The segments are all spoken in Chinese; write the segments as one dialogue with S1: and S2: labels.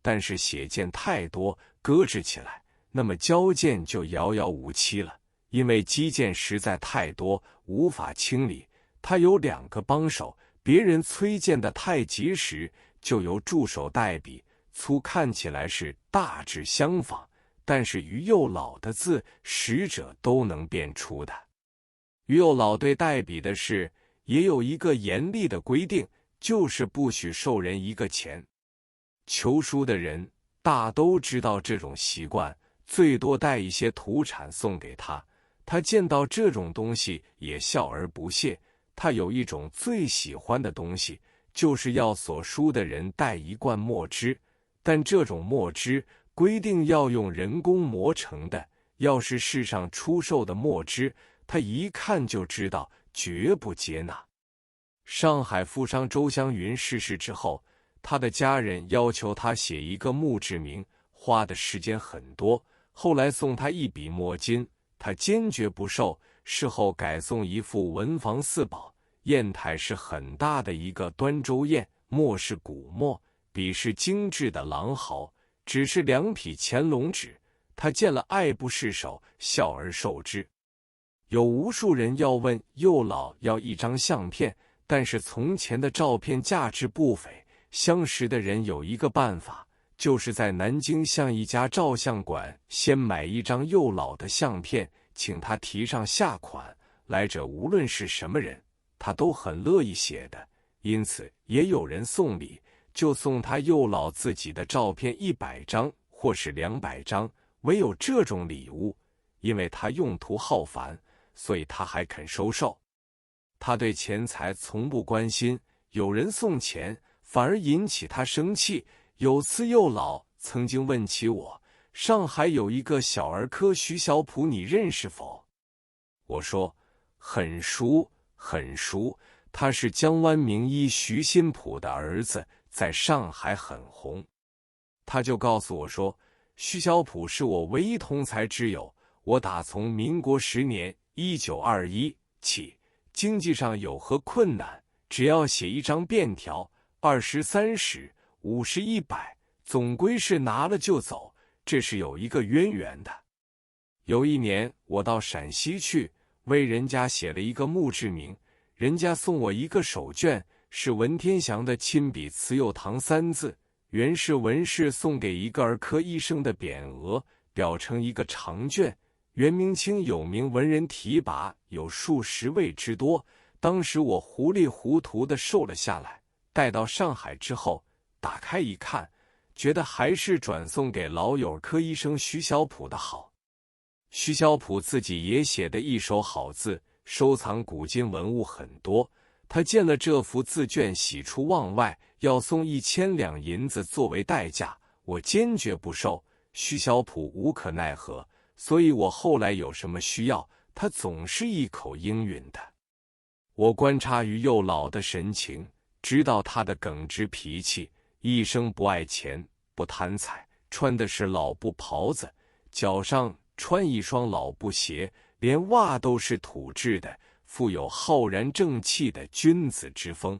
S1: 但是血溅太多，搁置起来，那么交剑就遥遥无期了。因为击剑实在太多，无法清理。他有2个帮手，别人催剑的太急时，就由助手代笔，粗看起来是大致相仿，但是于右老的字，使者都能辨出的。于右老对代笔的事也有一个严厉的规定，就是不许受人一个钱。求书的人大都知道这种习惯，最多带一些土产送给他。他见到这种东西也笑而不谢。他有一种最喜欢的东西，就是要所书的人带一罐墨汁，但这种墨汁规定要用人工磨成的，要是市上出售的墨汁，他一看就知道绝不接纳。上海富商周湘云逝世之后，他的家人要求他写一个墓志铭，花的时间很多，后来送他一笔墨金，他坚决不受。事后改送一副文房四宝，砚台是很大的一个端州砚，墨是古墨，笔是精致的狼毫，只是2匹乾隆纸。他见了爱不释手，笑而受之。有无数人要问右老要一张相片，但是从前的照片价值不菲，相识的人有一个办法，就是在南京向一家照相馆先买一张右老的相片，请他题上下款，来者无论是什么人，他都很乐意写的。因此也有人送礼，就送他右老自己的照片100张或是200张。唯有这种礼物，因为他用途浩繁，所以他还肯收受。他对钱财从不关心，有人送钱反而引起他生气。有次右老曾经问起我，上海有一个小儿科徐小普，你认识否？我说很熟很熟，他是江湾名医徐新普的儿子，在上海很红。他就告诉我说，徐小普是我唯一同才之友，我打从民国10年1921起，经济上有何困难，只要写一张便条，20、30、50、100，总归是拿了就走，这是有一个渊源的。有一年我到陕西去，为人家写了一个墓志铭，人家送我一个手绢，是文天祥的亲笔慈幼堂3字，原是文士送给一个儿科医生的匾额，裱成一个长卷。元明清有名文人题跋有数10位之多，当时我糊里糊涂地收了下来，带到上海之后，打开一看，觉得还是转送给老友科医生徐小普的好。徐小普自己也写的一手好字，收藏古今文物很多。他见了这幅字卷，喜出望外，要送1000两银子作为代价，我坚决不收。徐小普无可奈何，所以我后来有什么需要，他总是一口应允的。我观察于右老的神情，知道他的耿直脾气，一生不爱钱，不贪财，穿的是老布袍子，脚上穿一双老布鞋，连袜都是土制的，富有浩然正气的君子之风。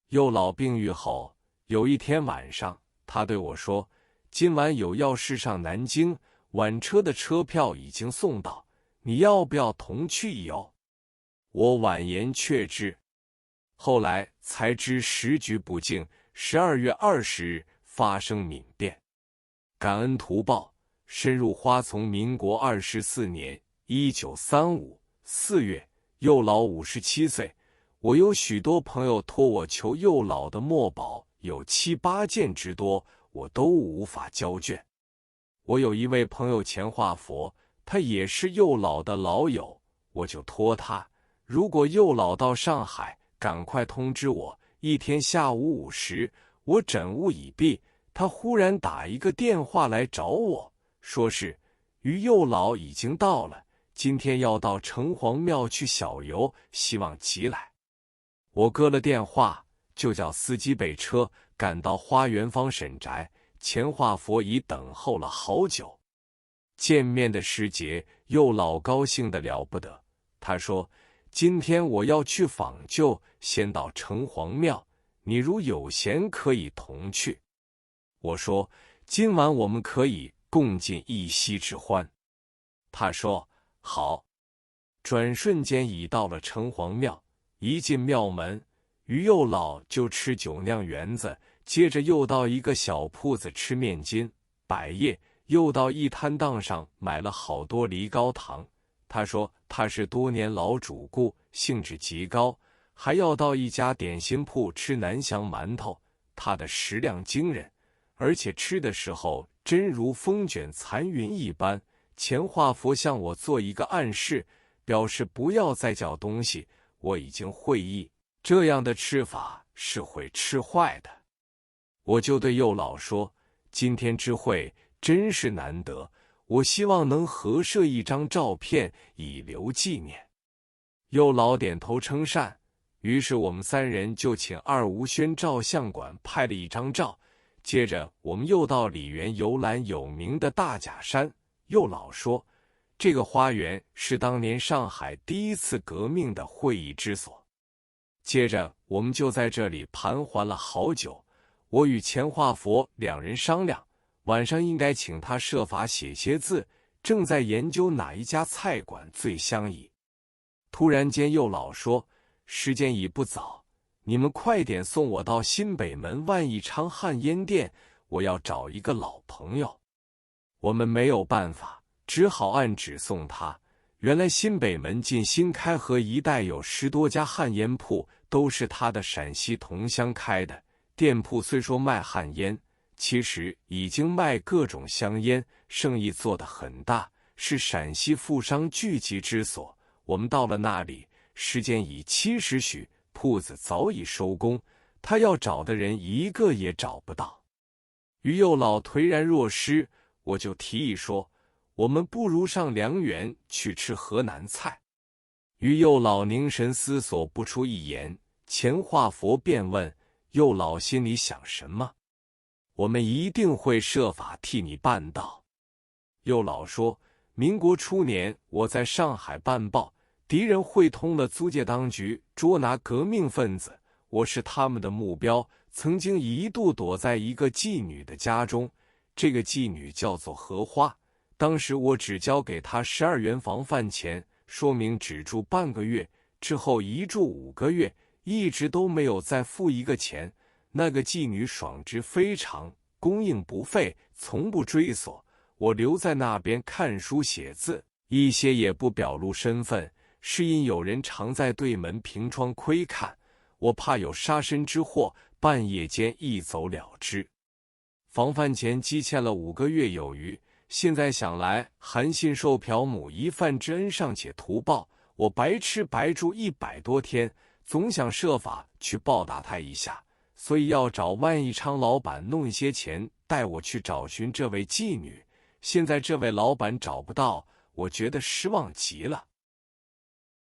S1: 右老病愈后，有一天晚上，他对我说，今晚有要事上南京，晚车的车票已经送到，你要不要同去一游？我婉言却之。后来才知时局不敬，12月20日发生民变。感恩图报，深入花从民国24年1935 4月，右老57岁。我有许多朋友托我求右老的墨宝，有7、8件之多，我都无法交卷。我有一位朋友钱化佛，他也是右老的老友，我就托他，如果右老到上海，赶快通知我。一天下午5时，我诊务已毕，他忽然打一个电话来找我，说是于右老已经到了，今天要到城隍庙去小游，希望即来。我搁了电话，就叫司机备车赶到花园坊沈宅，钱化佛已等候了好久。见面的时节，右老高兴得了不得，他说，今天我要去访旧，先到城隍庙，你如有闲可以同去。我说：“今晚我们可以共进一夕之欢。”他说：“好。”转瞬间已到了城隍庙，一进庙门，于右老就吃酒酿圆子，接着又到一个小铺子吃面筋、百叶，又到一摊档上买了好多梨膏糖。他说他是多年老主顾，兴致极高，还要到一家点心铺吃南翔馒头，他的食量惊人，而且吃的时候真如风卷残云一般。钱化佛向我做一个暗示，表示不要再叫东西，我已经会意，这样的吃法是会吃坏的。我就对右老说：“今天之会真是难得，我希望能合摄一张照片以留纪念。”右老点头称善，于是我们三人就请二吴轩照相馆拍了一张照。接着我们又到李园游览有名的大甲山。右老说，这个花园是当年上海第一次革命的会议之所。接着我们就在这里盘桓了好久，我与钱化佛两人商量，晚上应该请他设法写些字，正在研究哪一家菜馆最相宜。突然间右老说，时间已不早，你们快点送我到新北门万益昌汉烟店，我要找一个老朋友。我们没有办法，只好按指送他。原来新北门近新开河一带有10多家旱烟铺，都是他的陕西同乡开的。店铺虽说卖旱烟，其实已经卖各种香烟，生意做得很大，是陕西富商聚集之所。我们到了那里，时间已7时许，铺子早已收工，他要找的人一个也找不到。于右老颓然若失，我就提议说，我们不如上良园去吃河南菜。于右老凝神思索不出一言，钱化佛便问，右老心里想什么？我们一定会设法替你办到。右老说，民国初年我在上海办报，敌人会通了租界当局，捉拿革命分子，我是他们的目标，曾经一度躲在一个妓女的家中，这个妓女叫做荷花，当时我只交给她12元房饭钱，说明只住半个月，之后一住5个月，一直都没有再付一个钱。那个妓女爽直非常，供应不废，从不追索。我留在那边看书写字，一些也不表露身份，是因有人常在对门凭窗窥看，我怕有杀身之祸，半夜间一走了之。房饭钱积欠了5个月有余，现在想来，韩信受朴母一饭之恩尚且图报，我白吃白住100多天，总想设法去报答他一下，所以要找万益昌老板弄一些钱，带我去找寻这位妓女。现在这位老板找不到，我觉得失望极了。